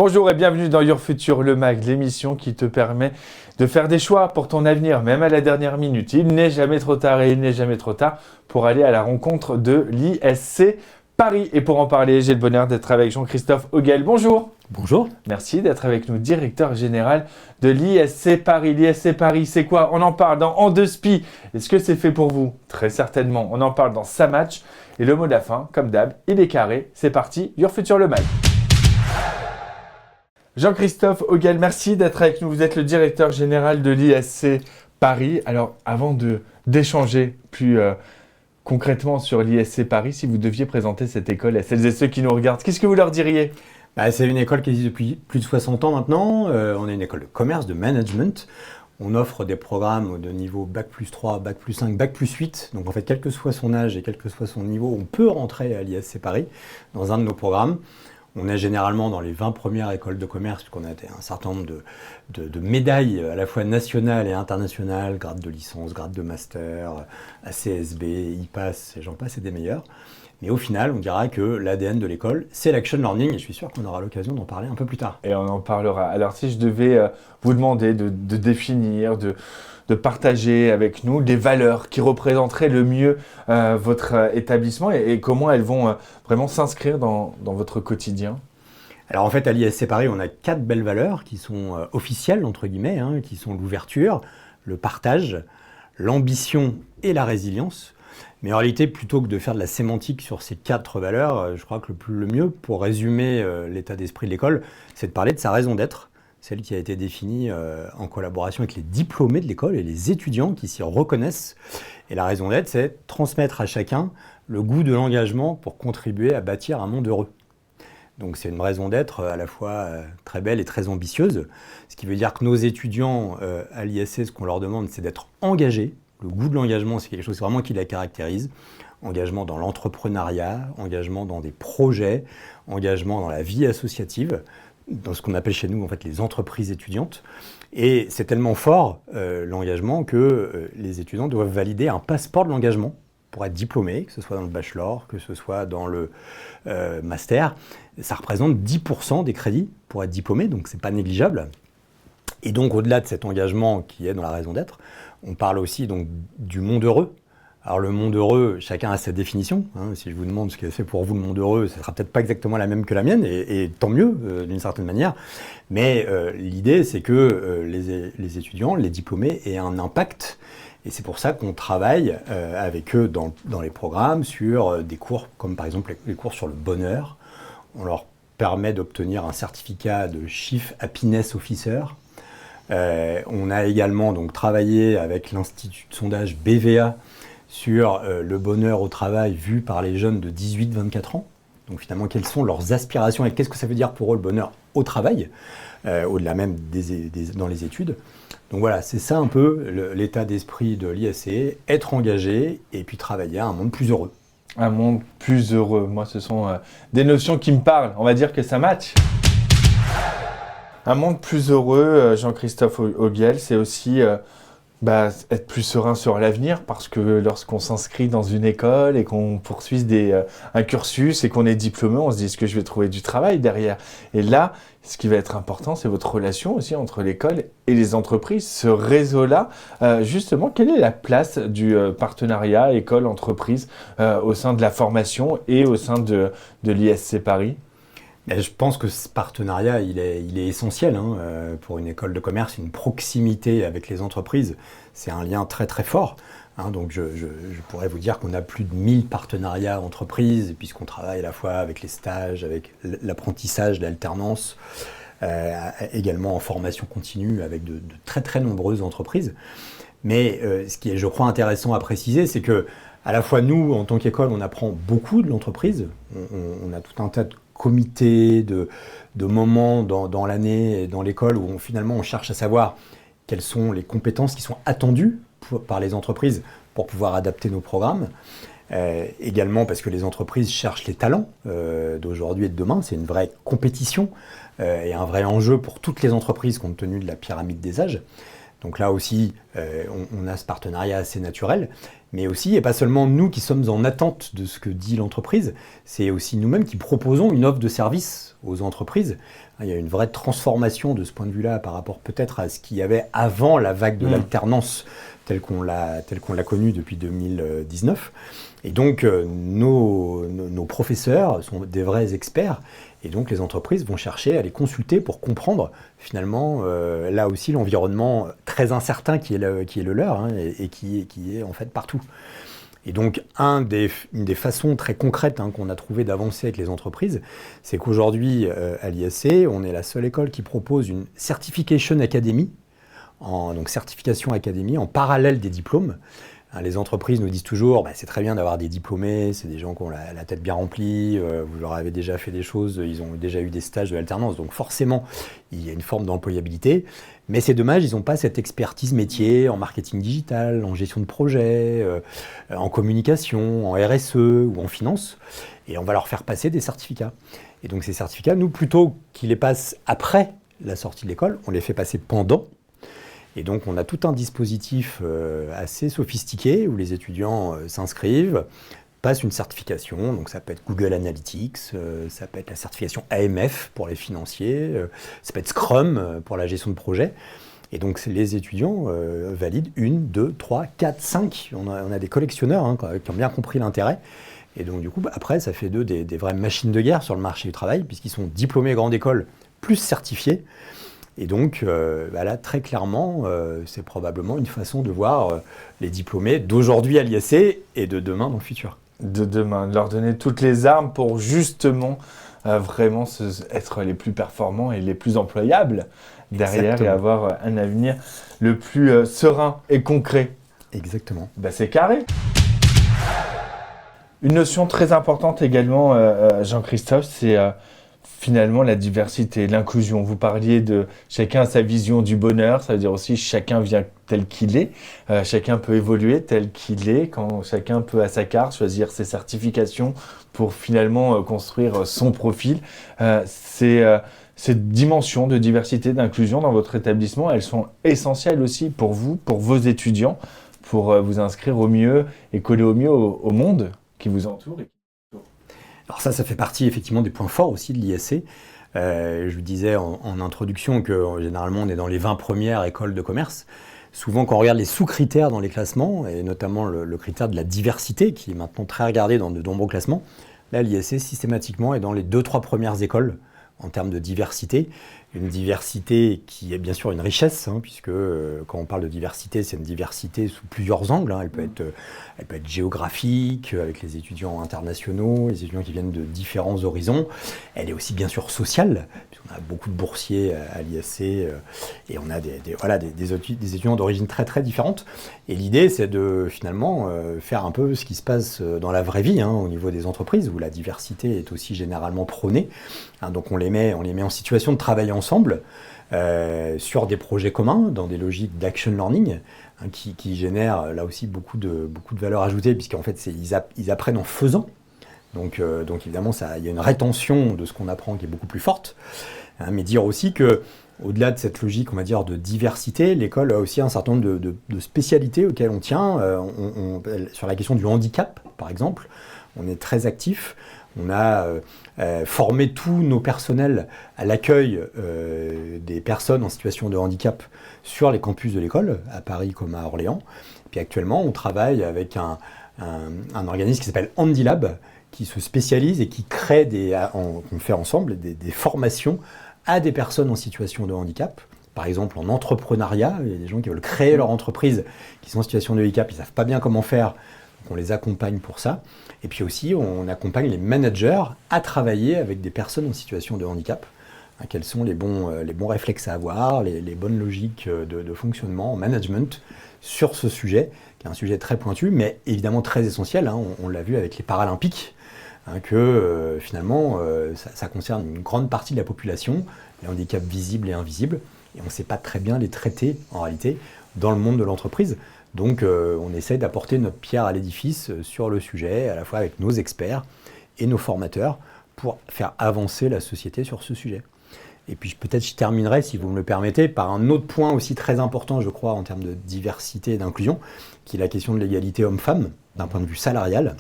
Bonjour et bienvenue dans Your Future, le MAG, l'émission qui te permet de faire des choix pour ton avenir, même à la dernière minute. Il n'est jamais trop tard et il n'est jamais trop tard pour aller à la rencontre de l'ISC Paris. Et pour en parler, j'ai le bonheur d'être avec Jean-Christophe Auguel. Bonjour. Bonjour. Merci d'être avec nous, directeur général de l'ISC Paris. L'ISC Paris, c'est quoi? On en parle dans En deux spi. Est-ce que c'est fait pour vous? Très certainement. On en parle dans Ça match. Et le mot de la fin, comme d'hab, il est carré. C'est parti, Your Future, le MAG. Jean-Christophe Auguel, merci d'être avec nous. Vous êtes le directeur général de l'ISC Paris. Alors, avant d'échanger plus concrètement sur l'ISC Paris, si vous deviez présenter cette école à celles et ceux qui nous regardent, qu'est-ce que vous leur diriez? C'est une école qui existe depuis plus de 60 ans maintenant. On est une école de commerce, de management. On offre des programmes de niveau Bac plus 3, Bac plus 5, Bac plus 8. Donc en fait, quel que soit son âge et quel que soit son niveau, on peut rentrer à l'ISC Paris dans un de nos programmes. On est généralement dans les 20 premières écoles de commerce, puisqu'on a un certain nombre de médailles à la fois nationales et internationales, grade de licence, grade de master, ACSB, IPASS, et j'en passe, et des meilleurs. Mais au final, on dira que l'ADN de l'école, c'est l'action learning, et je suis sûr qu'on aura l'occasion d'en parler un peu plus tard. Et on en parlera. Alors si je devais vous demander de définir, de partager avec nous les valeurs qui représenteraient le mieux votre établissement et comment elles vont vraiment s'inscrire dans votre quotidien. Alors en fait, à l'ISC Paris, on a 4 belles valeurs qui sont officielles, entre guillemets, qui sont l'ouverture, le partage, l'ambition et la résilience. Mais en réalité, plutôt que de faire de la sémantique sur ces 4 valeurs, je crois que le mieux pour résumer l'état d'esprit de l'école, c'est de parler de sa raison d'être, celle qui a été définie en collaboration avec les diplômés de l'école et les étudiants qui s'y reconnaissent. Et la raison d'être, c'est transmettre à chacun le goût de l'engagement pour contribuer à bâtir un monde heureux. Donc c'est une raison d'être à la fois très belle et très ambitieuse, ce qui veut dire que nos étudiants à l'ISC, ce qu'on leur demande, c'est d'être engagés. Le goût de l'engagement, c'est quelque chose vraiment qui la caractérise. Engagement dans l'entrepreneuriat, engagement dans des projets, engagement dans la vie associative, dans ce qu'on appelle chez nous en fait les entreprises étudiantes. Et c'est tellement fort l'engagement que les étudiants doivent valider un passeport de l'engagement pour être diplômés, que ce soit dans le bachelor, que ce soit dans le master. Ça représente 10% des crédits pour être diplômé, donc c'est pas négligeable. Et donc au-delà de cet engagement qui est dans la raison d'être, on parle aussi donc du monde heureux. Alors le monde heureux, chacun a sa définition. Si je vous demande ce que c'est pour vous le monde heureux, ça ne sera peut-être pas exactement la même que la mienne, et tant mieux d'une certaine manière. Mais l'idée, c'est que les étudiants, les diplômés aient un impact. Et c'est pour ça qu'on travaille avec eux dans les programmes sur des cours, comme par exemple les cours sur le bonheur. On leur permet d'obtenir un certificat de Chief Happiness Officer. On a également donc travaillé avec l'Institut de sondage BVA sur le bonheur au travail vu par les jeunes de 18-24 ans. Donc finalement, quelles sont leurs aspirations et qu'est-ce que ça veut dire pour eux le bonheur au travail, au-delà même dans les études. Donc voilà, c'est ça un peu l'état d'esprit de l'ISC, être engagé et puis travailler à un monde plus heureux. Un monde plus heureux, moi ce sont des notions qui me parlent, on va dire que ça match. Un monde plus heureux, Jean-Christophe Auguel, c'est aussi être plus serein sur l'avenir parce que lorsqu'on s'inscrit dans une école et qu'on poursuit un cursus et qu'on est diplômé, on se dit est-ce que je vais trouver du travail derrière? Et là, ce qui va être important, c'est votre relation aussi entre l'école et les entreprises. Ce réseau-là, justement, quelle est la place du partenariat école-entreprise au sein de la formation et au sein de l'ISC Paris? Je pense que ce partenariat, il est essentiel pour une école de commerce, une proximité avec les entreprises. C'est un lien très très fort. Donc je pourrais vous dire qu'on a plus de 1000 partenariats entreprises, puisqu'on travaille à la fois avec les stages, avec l'apprentissage, l'alternance, également en formation continue avec de très très nombreuses entreprises. Mais ce qui est, je crois, intéressant à préciser, c'est que à la fois nous, en tant qu'école, on apprend beaucoup de l'entreprise. On a tout un tas de comités, de moments dans l'année et dans l'école où finalement on cherche à savoir quelles sont les compétences qui sont attendues par les entreprises pour pouvoir adapter nos programmes. Également parce que les entreprises cherchent les talents d'aujourd'hui et de demain. C'est une vraie compétition et un vrai enjeu pour toutes les entreprises compte tenu de la pyramide des âges. Donc là aussi, on a ce partenariat assez naturel. Mais aussi, et pas seulement nous qui sommes en attente de ce que dit l'entreprise, c'est aussi nous-mêmes qui proposons une offre de service aux entreprises. Il y a une vraie transformation de ce point de vue-là par rapport peut-être à ce qu'il y avait avant la vague de l'alternance telle qu'on l'a connue depuis 2019. Et donc, nos professeurs sont des vrais experts. Et donc, les entreprises vont chercher à les consulter pour comprendre, finalement, là aussi, l'environnement très incertain qui est le leur, hein, et qui est en fait partout. Et donc, une des façons très concrètes, hein, qu'on a trouvé d'avancer avec les entreprises, c'est qu'aujourd'hui, à l'ISC, on est la seule école qui propose une Certification Academy, donc certification académie, en parallèle des diplômes. Les entreprises nous disent toujours, c'est très bien d'avoir des diplômés, c'est des gens qui ont la tête bien remplie, vous leur avez déjà fait des choses, ils ont déjà eu des stages de l'alternance, donc forcément, il y a une forme d'employabilité. Mais c'est dommage, ils n'ont pas cette expertise métier en marketing digital, en gestion de projet, en communication, en RSE ou en finance. Et on va leur faire passer des certificats. Et donc ces certificats, nous, plutôt qu'ils les passent après la sortie de l'école, on les fait passer pendant. Et donc, on a tout un dispositif assez sophistiqué où les étudiants s'inscrivent, passent une certification. Donc, ça peut être Google Analytics, ça peut être la certification AMF pour les financiers, ça peut être Scrum pour la gestion de projet. Et donc, les étudiants valident 1, 2, 3, 4, 5. On a des collectionneurs, hein, qui ont bien compris l'intérêt. Et donc, du coup, après, ça fait d'eux des vraies machines de guerre sur le marché du travail, puisqu'ils sont diplômés grande école plus certifiés. Et donc, là, très clairement, c'est probablement une façon de voir les diplômés d'aujourd'hui à l'ISC et de demain dans le futur. De demain, de leur donner toutes les armes pour justement vraiment être les plus performants et les plus employables derrière. Exactement. Et avoir un avenir le plus serein et concret. Exactement. C'est carré. Une notion très importante également, Jean-Christophe, c'est finalement la diversité, l'inclusion. Vous parliez de chacun a sa vision du bonheur, ça veut dire aussi chacun vient tel qu'il est, chacun peut évoluer tel qu'il est, quand chacun peut à sa carte choisir ses certifications pour finalement construire son profil. Ces dimensions de diversité, d'inclusion dans votre établissement, elles sont essentielles aussi pour vous, pour vos étudiants, pour vous inscrire au mieux et coller au mieux au monde qui vous entoure. Alors ça fait partie effectivement des points forts aussi de l'ISC. Je vous disais en introduction que généralement on est dans les 20 premières écoles de commerce. Souvent quand on regarde les sous-critères dans les classements, et notamment le critère de la diversité qui est maintenant très regardé dans de nombreux classements, là l'ISC systématiquement est dans les 2-3 premières écoles en termes de diversité. Une diversité qui est bien sûr une richesse, hein, puisque quand on parle de diversité, c'est une diversité sous plusieurs angles. Hein. Elle peut être géographique, avec les étudiants internationaux, les étudiants qui viennent de différents horizons. Elle est aussi bien sûr sociale, puisqu'on a beaucoup de boursiers à l'ISC, et on a des étudiants d'origine très très différentes. Et l'idée, c'est de finalement faire un peu ce qui se passe dans la vraie vie, hein, au niveau des entreprises, où la diversité est aussi généralement prônée. Hein, donc on les met en situation de travailler ensemble sur des projets communs, dans des logiques d'action learning, hein, qui génèrent là aussi beaucoup de valeur ajoutée, puisqu'en fait ils apprennent en faisant. Donc évidemment, il y a une rétention de ce qu'on apprend qui est beaucoup plus forte. Hein, mais dire aussi que au-delà de cette logique, on va dire, de diversité, l'école a aussi un certain nombre de spécialités auxquelles on tient. Sur la question du handicap, par exemple, on est très actif. On a formé tous nos personnels à l'accueil des personnes en situation de handicap sur les campus de l'école, à Paris comme à Orléans. Puis actuellement, on travaille avec un organisme qui s'appelle Handilab, qui se spécialise et qui crée on fait ensemble des formations à des personnes en situation de handicap. Par exemple, en entrepreneuriat, il y a des gens qui veulent créer leur entreprise, qui sont en situation de handicap, ils ne savent pas bien comment faire, donc on les accompagne pour ça. Et puis aussi, on accompagne les managers à travailler avec des personnes en situation de handicap. Hein, quels sont les bons réflexes à avoir, les bonnes logiques de fonctionnement en management sur ce sujet, qui est un sujet très pointu, mais évidemment très essentiel. Hein, on l'a vu avec les Paralympiques, hein, que finalement, ça concerne une grande partie de la population, les handicaps visibles et invisibles, et on ne sait pas très bien les traiter, en réalité, dans le monde de l'entreprise. Donc, on essaye d'apporter notre pierre à l'édifice sur le sujet, à la fois avec nos experts et nos formateurs, pour faire avancer la société sur ce sujet. Et puis peut-être je terminerai, si vous me le permettez, par un autre point aussi très important, je crois, en termes de diversité et d'inclusion, qui est la question de l'égalité homme-femme, d'un point de vue salarial.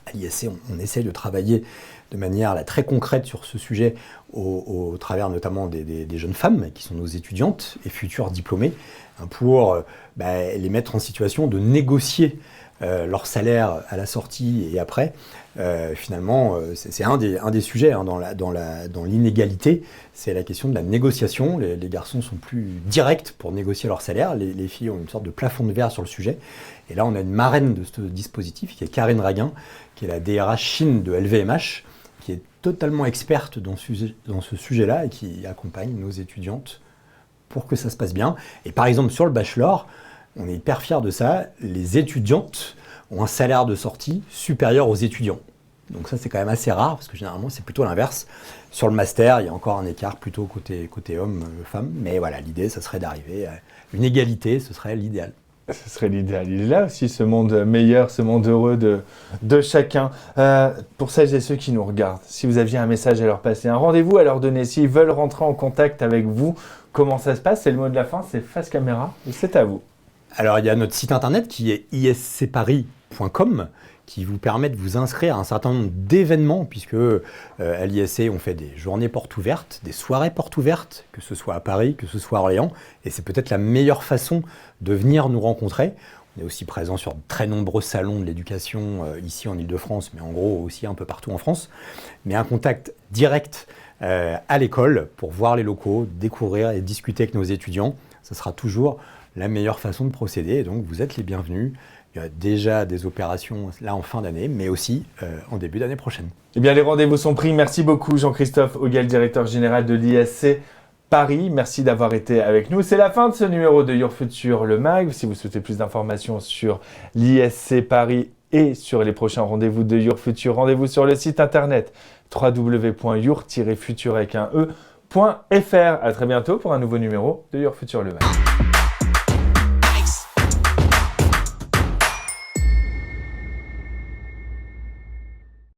À l'ISC, on essaie de travailler de manière très concrète sur ce sujet au travers notamment des jeunes femmes qui sont nos étudiantes et futures diplômées, pour les mettre en situation de négocier leur salaire à la sortie et après. Finalement, c'est un des sujets dans l'inégalité, c'est la question de la négociation. Les garçons sont plus directs pour négocier leur salaire, les filles ont une sorte de plafond de verre sur le sujet. Et là, on a une marraine de ce dispositif qui est Karine Raguin, qui est la DRH Chine de LVMH, qui est totalement experte dans ce sujet-là et qui accompagne nos étudiantes pour que ça se passe bien. Et par exemple, sur le bachelor, on est hyper fiers de ça, les étudiantes ont un salaire de sortie supérieur aux étudiants. Donc ça, c'est quand même assez rare, parce que généralement, c'est plutôt l'inverse. Sur le master, il y a encore un écart plutôt côté homme-femme. Mais voilà, l'idée, ça serait d'arriver à une égalité, ce serait l'idéal. Ce serait l'idéal. Il est là aussi, ce monde meilleur, ce monde heureux de chacun. Pour celles et ceux qui nous regardent, si vous aviez un message à leur passer, un rendez-vous à leur donner, s'ils veulent rentrer en contact avec vous, comment ça se passe? C'est le mot de la fin, c'est face caméra, et c'est à vous. Alors, il y a notre site internet qui est iscparis.com, qui vous permet de vous inscrire à un certain nombre d'événements, puisque à l'ISC, on fait des journées portes ouvertes, des soirées portes ouvertes, que ce soit à Paris, que ce soit à Orléans, et c'est peut-être la meilleure façon de venir nous rencontrer. On est aussi présent sur de très nombreux salons de l'éducation ici en Ile-de-France, mais en gros aussi un peu partout en France. Mais un contact direct à l'école pour voir les locaux, découvrir et discuter avec nos étudiants, ce sera toujours la meilleure façon de procéder. Et donc, vous êtes les bienvenus. Il y a déjà des opérations là en fin d'année, mais aussi en début d'année prochaine. Eh bien, les rendez-vous sont pris. Merci beaucoup, Jean-Christophe Auguel, directeur général de l'ISC Paris. Merci d'avoir été avec nous. C'est la fin de ce numéro de Your Future, le MAG. Si vous souhaitez plus d'informations sur l'ISC Paris et sur les prochains rendez-vous de Your Future, rendez-vous sur le site internet www.your-future.fr. À très bientôt pour un nouveau numéro de Your Future, le MAG.